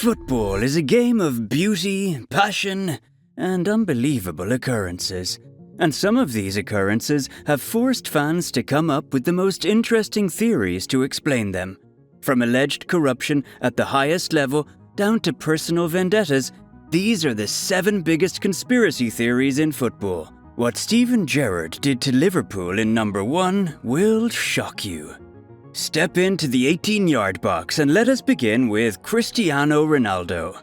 Football is a game of beauty, passion, and unbelievable occurrences. And some of these occurrences have forced fans to come up with the most interesting theories to explain them. From alleged corruption at the highest level down to personal vendettas, these are the 7 biggest conspiracy theories in football. What Steven Gerrard did to Liverpool in number 1 will shock you. Step into the 18-yard box and let us begin with Cristiano Ronaldo.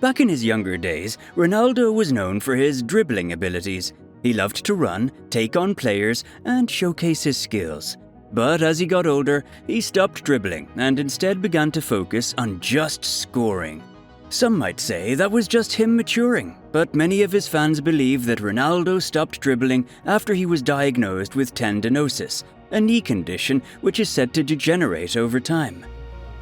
Back in his younger days, Ronaldo was known for his dribbling abilities. He loved to run, take on players, and showcase his skills. But as he got older, he stopped dribbling and instead began to focus on just scoring. Some might say that was just him maturing, but many of his fans believe that Ronaldo stopped dribbling after he was diagnosed with tendinosis, a knee condition which is said to degenerate over time.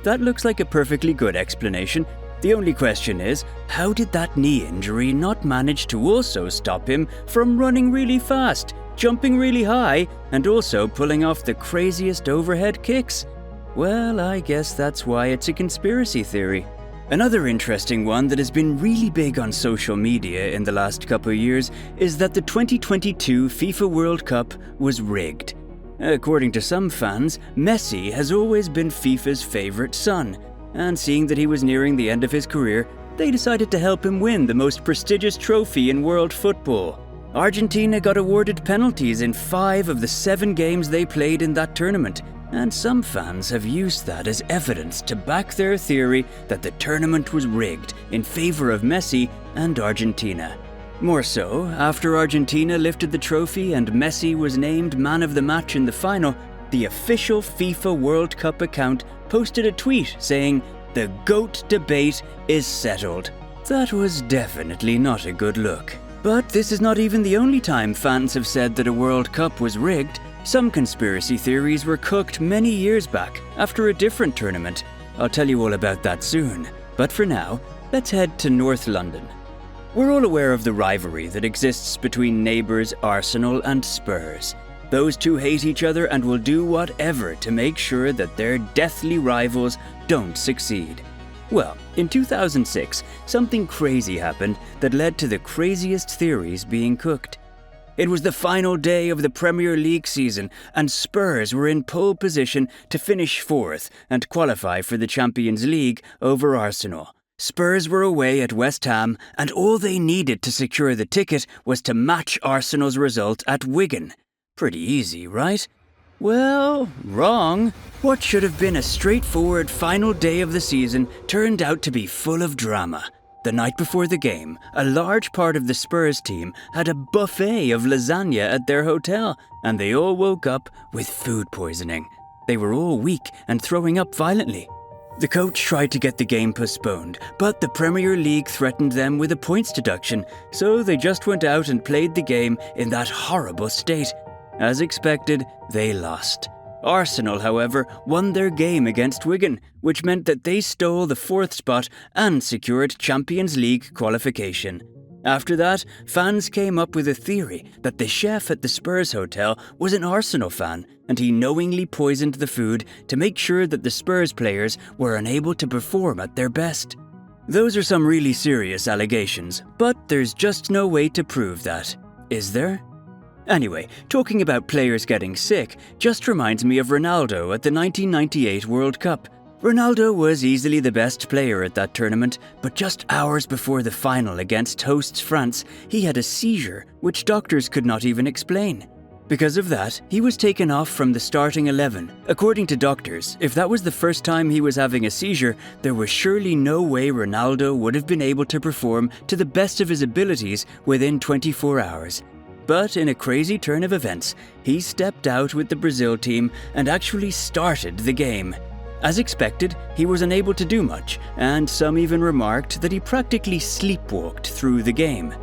That looks like a perfectly good explanation. The only question is, how did that knee injury not manage to also stop him from running really fast, jumping really high, and also pulling off the craziest overhead kicks? Well, I guess that's why it's a conspiracy theory. Another interesting one that has been really big on social media in the last couple of years is that the 2022 FIFA World Cup was rigged. According to some fans, Messi has always been FIFA's favorite son, and seeing that he was nearing the end of his career, they decided to help him win the most prestigious trophy in world football. Argentina got awarded penalties in 5 of the 7 games they played in that tournament, and some fans have used that as evidence to back their theory that the tournament was rigged in favor of Messi and Argentina. More so, after Argentina lifted the trophy and Messi was named man of the match in the final, the official FIFA World Cup account posted a tweet saying, "The GOAT debate is settled." That was definitely not a good look. But this is not even the only time fans have said that a World Cup was rigged. Some conspiracy theories were cooked many years back after a different tournament. I'll tell you all about that soon. But for now, let's head to North London. We're all aware of the rivalry that exists between neighbours Arsenal and Spurs. Those two hate each other and will do whatever to make sure that their deathly rivals don't succeed. Well, in 2006, something crazy happened that led to the craziest theories being cooked. It was the final day of the Premier League season, and Spurs were in pole position to finish 4th and qualify for the Champions League over Arsenal. Spurs were away at West Ham, and all they needed to secure the ticket was to match Arsenal's result at Wigan. Pretty easy, right? Well, wrong. What should have been a straightforward final day of the season turned out to be full of drama. The night before the game, a large part of the Spurs team had a buffet of lasagna at their hotel, and they all woke up with food poisoning. They were all weak and throwing up violently. The coach tried to get the game postponed, but the Premier League threatened them with a points deduction, so they just went out and played the game in that horrible state. As expected, they lost. Arsenal, however, won their game against Wigan, which meant that they stole the 4th spot and secured Champions League qualification. After that, fans came up with a theory that the chef at the Spurs hotel was an Arsenal fan, and he knowingly poisoned the food to make sure that the Spurs players were unable to perform at their best. Those are some really serious allegations, but there's just no way to prove that, is there? Anyway, talking about players getting sick just reminds me of Ronaldo at the 1998 World Cup. Ronaldo was easily the best player at that tournament, but just hours before the final against hosts France, he had a seizure, which doctors could not even explain. Because of that, he was taken off from the starting 11. According to doctors, if that was the first time he was having a seizure, there was surely no way Ronaldo would have been able to perform to the best of his abilities within 24 hours. But in a crazy turn of events, he stepped out with the Brazil team and actually started the game. As expected, he was unable to do much, and some even remarked that he practically sleepwalked through the game.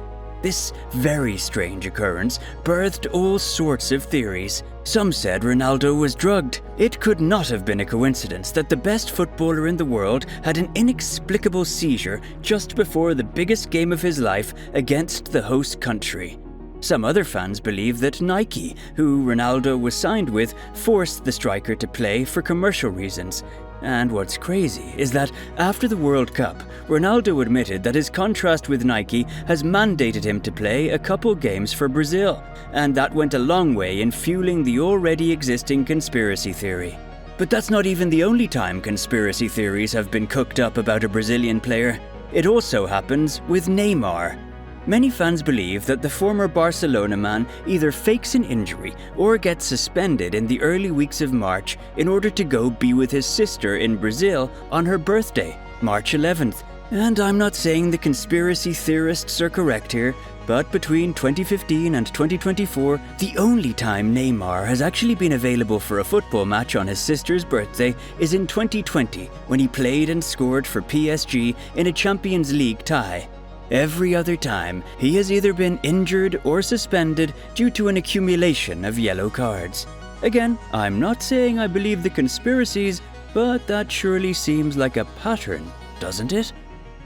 This very strange occurrence birthed all sorts of theories. Some said Ronaldo was drugged. It could not have been a coincidence that the best footballer in the world had an inexplicable seizure just before the biggest game of his life against the host country. Some other fans believe that Nike, who Ronaldo was signed with, forced the striker to play for commercial reasons. And what's crazy is that after the World Cup, Ronaldo admitted that his contrast with Nike has mandated him to play a couple games for Brazil, and that went a long way in fueling the already existing conspiracy theory. But that's not even the only time conspiracy theories have been cooked up about a Brazilian player. It also happens with Neymar. Many fans believe that the former Barcelona man either fakes an injury or gets suspended in the early weeks of March in order to go be with his sister in Brazil on her birthday, March 11th. And I'm not saying the conspiracy theorists are correct here, but between 2015 and 2024, the only time Neymar has actually been available for a football match on his sister's birthday is in 2020, when he played and scored for PSG in a Champions League tie. Every other time, he has either been injured or suspended due to an accumulation of yellow cards. Again, I'm not saying I believe the conspiracies, but that surely seems like a pattern, doesn't it?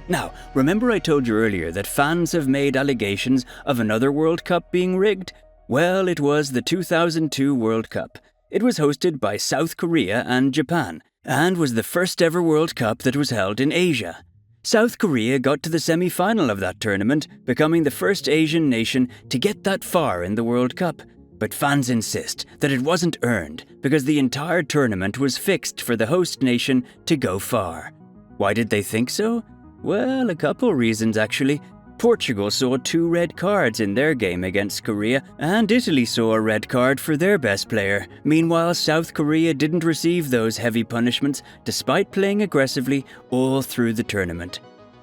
Now, remember I told you earlier that fans have made allegations of another World Cup being rigged? Well, it was the 2002 World Cup. It was hosted by South Korea and Japan, and was the first ever World Cup that was held in Asia. South Korea got to the semi-final of that tournament, becoming the first Asian nation to get that far in the World Cup. But fans insist that it wasn't earned because the entire tournament was fixed for the host nation to go far. Why did they think so? Well, a couple reasons actually. Portugal saw 2 red cards in their game against Korea, and Italy saw a red card for their best player. Meanwhile, South Korea didn't receive those heavy punishments despite playing aggressively all through the tournament.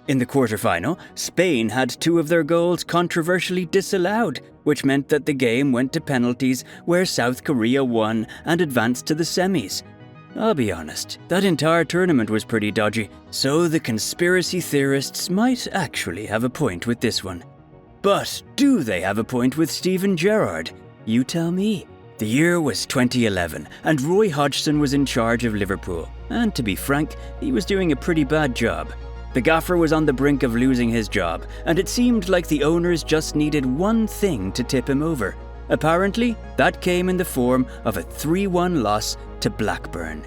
In the quarterfinal, Spain had 2 of their goals controversially disallowed, which meant that the game went to penalties where South Korea won and advanced to the semis. I'll be honest, that entire tournament was pretty dodgy, so the conspiracy theorists might actually have a point with this one. But do they have a point with Steven Gerrard? You tell me. The year was 2011, and Roy Hodgson was in charge of Liverpool, and to be frank, he was doing a pretty bad job. The gaffer was on the brink of losing his job, and it seemed like the owners just needed one thing to tip him over. Apparently, that came in the form of a 3-1 loss to Blackburn.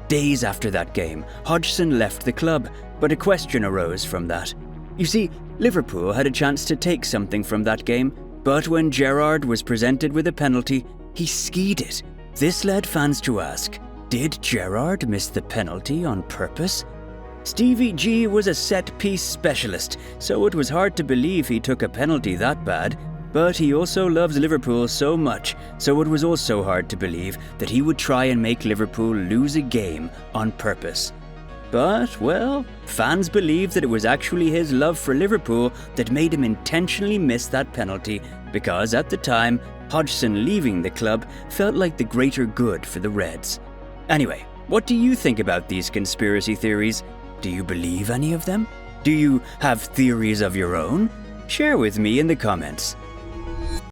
Days after that game, Hodgson left the club, but a question arose from that. You see, Liverpool had a chance to take something from that game, but when Gerrard was presented with a penalty, he skied it. This led fans to ask, did Gerrard miss the penalty on purpose? Stevie G was a set-piece specialist, so it was hard to believe he took a penalty that bad. But he also loves Liverpool so much, so it was also hard to believe that he would try and make Liverpool lose a game on purpose. But, well, fans believe that it was actually his love for Liverpool that made him intentionally miss that penalty, because at the time, Hodgson leaving the club felt like the greater good for the Reds. Anyway, what do you think about these conspiracy theories? Do you believe any of them? Do you have theories of your own? Share with me in the comments.